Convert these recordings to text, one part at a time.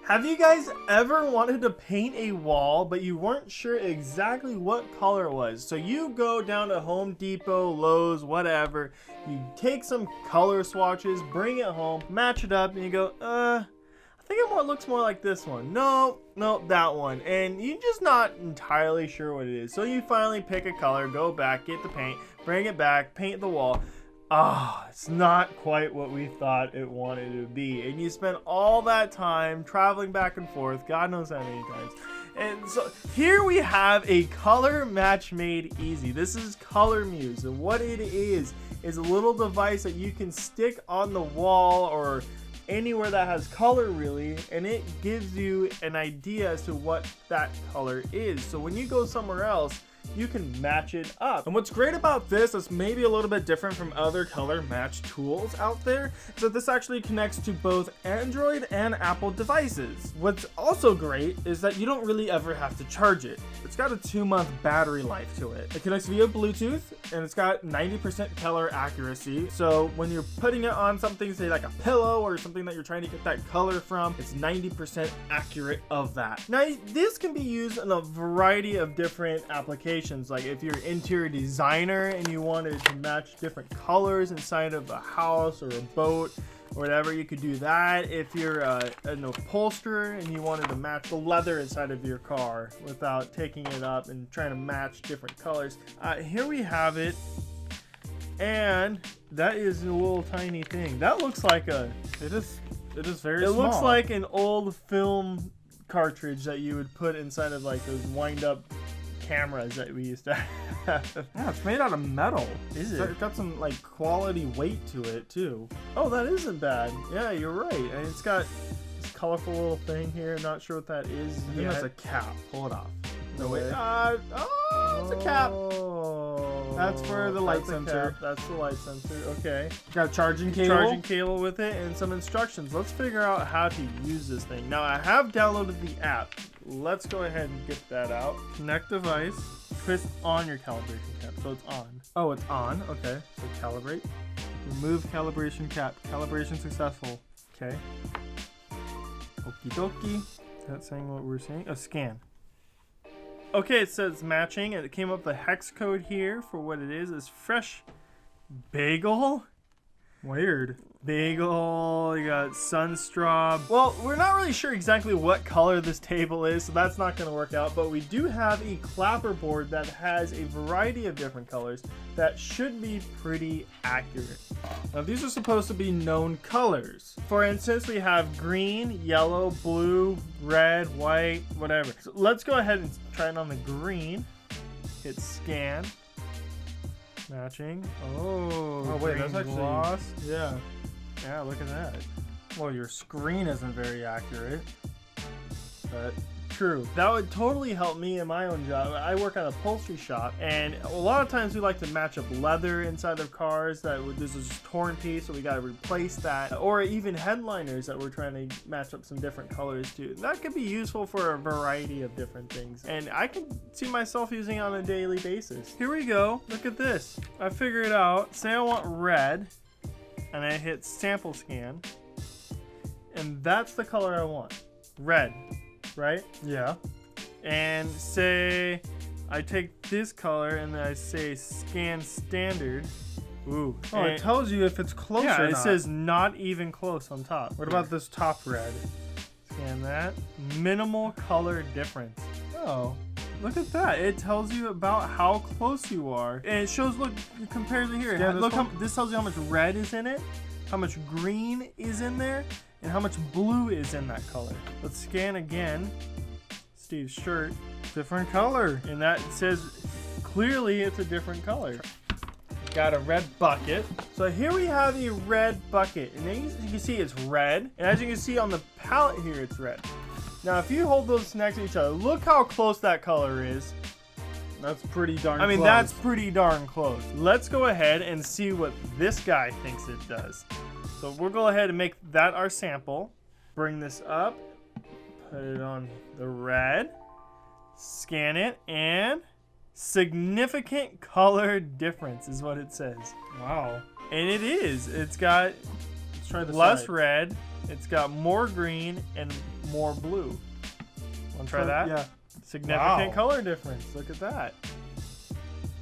Have you guys ever wanted to paint a wall, but you weren't sure exactly what color it was? So you go down to Home Depot, Lowe's, whatever, you take some color swatches, bring it home, match it up, and you go, I think it looks more like this one. No, that one. And you're just not entirely sure what it is. So you finally pick a color, go back, get the paint, bring it back, paint the wall. It's not quite what we thought it wanted to be. And you spent all that time traveling back and forth, God knows how many times. And so here we have a color match made easy. This is Color Muse, and what it is a little device that you can stick on the wall or anywhere that has color really, and it gives you an idea as to what that color is. So when you go somewhere else, you can match it up. And what's great about this is maybe a little bit different from other color match tools out there, is that this actually connects to both Android and Apple devices. What's also great is that you don't really ever have to charge it. It's got a 2-month battery life to it. It connects via Bluetooth, and it's got 90% color accuracy. So when you're putting it on something, say like a pillow or something that you're trying to get that color from, it's 90% accurate of that. Now, this can be used in a variety of different applications. Like if you're an interior designer and you wanted to match different colors inside of a house or a boat or whatever, you could do that. If you're an upholsterer and you wanted to match the leather inside of your car without taking it up and trying to match different colors, here we have it. And that is a little tiny thing. That looks like it is very small. It looks like an old film cartridge that you would put inside of like those wind up cameras that we used to have. Yeah, it's made out of metal. Is it? It's got some like quality weight to it too. Oh, that isn't bad. Yeah, you're right. And it's got this colorful little thing here. Not sure what that is. I think that's a cap. Pull it off. No way. It's a cap. That's for the light sensor. That's the light sensor. Okay. Got a charging cable. Charging cable with it and some instructions. Let's figure out how to use this thing. Now, I have downloaded the app. Let's go ahead and get that out. Connect device. Twist on your calibration cap. So it's on. Oh, it's on. Okay. So calibrate. Remove calibration cap. Calibration successful. Okay. Okie dokie. Is that saying what we're saying? Oh, scan. Okay, it says matching, and it came up the hex code here for what it is fresh bagel. Weird. Bagel, you got sunstraw. Well, we're not really sure exactly what color this table is, so that's not going to work out, but we do have a clapper board that has a variety of different colors that should be pretty accurate. Now, these are supposed to be known colors. For instance, we have green, yellow, blue, red, white, whatever. So let's go ahead and try it on the green. Hit scan. Matching. Oh wait, that's actually gloss. Yeah, look at that. Well, your screen isn't very accurate, but true. That would totally help me in my own job. I work at an upholstery shop, and a lot of times we like to match up leather inside of cars this is a torn piece, so we got to replace that, or even headliners that we're trying to match up some different colors to. That could be useful for a variety of different things, and I can see myself using it on a daily basis. Here we go. Look at this. I figured it out. Say I want red, and I hit sample scan, and that's the color I want. Red. Right? Yeah. And say I take this color and then I say scan standard. Ooh. Oh, it tells you if it's close or not. Yeah, it says not even close on top. What about this top red? Scan that. Minimal color difference. Oh. Look at that. It tells you about how close you are. And it shows, look, it compares it here. Look, this tells you how much red is in it, how much green is in there, and how much blue is in that color. Let's scan again. Steve's shirt. Different color. And that says clearly it's a different color. Got a red bucket. So here we have a red bucket. And then you can see it's red. And as you can see on the palette here, it's red. Now if you hold those next to each other, look how close that color is. That's pretty darn close. I mean, that's pretty darn close. Let's go ahead and see what this guy thinks it does. So we'll go ahead and make that our sample. Bring this up, put it on the red, scan it, and significant color difference is what it says. Wow. And it is. It's got Let's try the less side. red, it's got more green, and more blue. Want to try that? Yeah. Significant Wow. color difference. Look at that.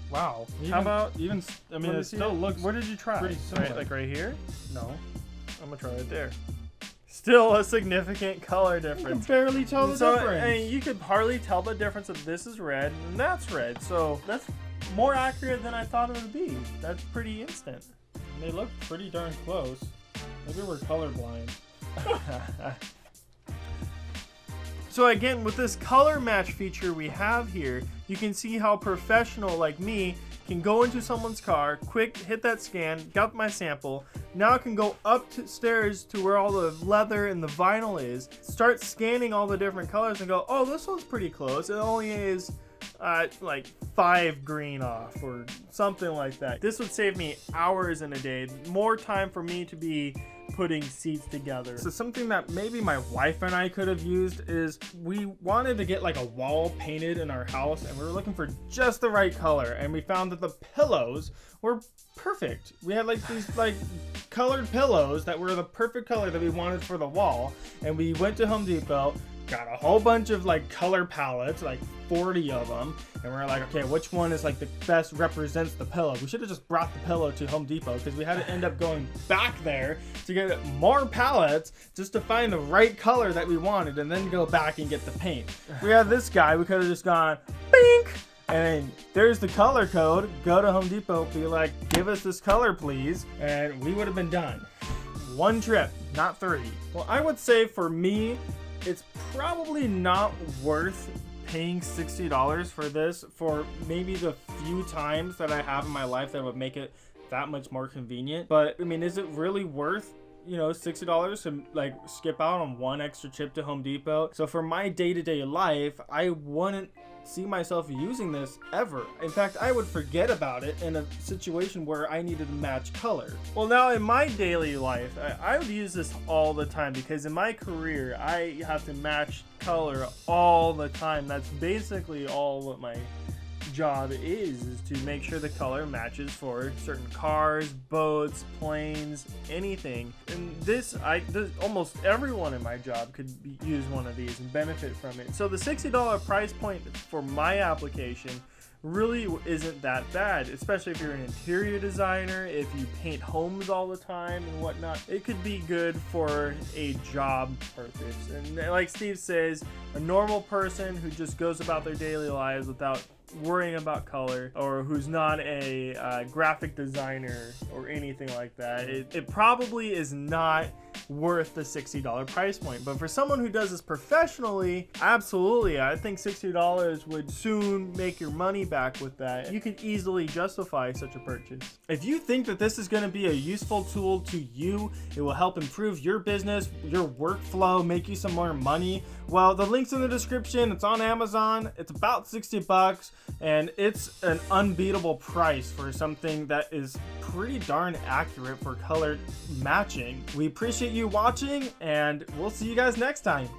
Wow. How about I mean, let me it see still looks Where did you try? pretty similar. Right, like right here? No. I'm gonna try it there. Still a significant color You can difference. barely tell the So difference. I mean, you could hardly tell the difference if this is red and that's red. So that's more accurate than I thought it would be. That's pretty instant. They look pretty darn close. Maybe we're colorblind. So again, with this color match feature we have here, you can see how professional like me can go into someone's car, quick hit that scan, got my sample. Now I can go upstairs to where all the leather and the vinyl is, start scanning all the different colors and go, oh, this one's pretty close. It only is like 5 green off or something like that. This would save me hours in a day, more time for me to be putting seats together. So something that maybe my wife and I could have used is we wanted to get like a wall painted in our house and we were looking for just the right color, and we found that the pillows were perfect. We had like these like colored pillows that were the perfect color that we wanted for the wall, and we went to Home Depot, got a whole bunch of like color palettes, like 40 of them, and we're like, okay, which one is like the best represents the pillow? We should have just brought the pillow to Home Depot because we had to end up going back there to get more palettes just to find the right color that we wanted and then go back and get the paint. We had this guy, we could have just gone bink, and there's the color code, go to Home Depot, be like, give us this color please, and we would have been done. One trip, not 3. Well, I would say for me, it's probably not worth paying $60 for this for maybe the few times that I have in my life that would make it that much more convenient. But I mean, is it really worth, you know, $60 to like skip out on one extra trip to Home Depot? So for my day-to-day life, I wouldn't see myself using this ever. In fact, I would forget about it in a situation where I needed to match color. Well, now in my daily life, I would use this all the time because in my career, I have to match color all the time. That's basically all what my job is to make sure the color matches for certain cars, boats, planes, anything. And this almost everyone in my job could use one of these and benefit from it. So the $60 price point for my application really isn't that bad, especially if you're an interior designer, if you paint homes all the time and whatnot. It could be good for a job purpose. And like Steve says, a normal person who just goes about their daily lives without worrying about color, or who's not a graphic designer or anything like that, it probably is not worth the $60 price point. But for someone who does this professionally, absolutely, I think $60 would soon make your money back with that. You could easily justify such a purchase. If you think that this is going to be a useful tool to you, it will help improve your business, your workflow, make you some more money, well, the link's in the description. It's on Amazon. It's about $60, and it's an unbeatable price for something that is pretty darn accurate for color matching. We appreciate you watching, and we'll see you guys next time.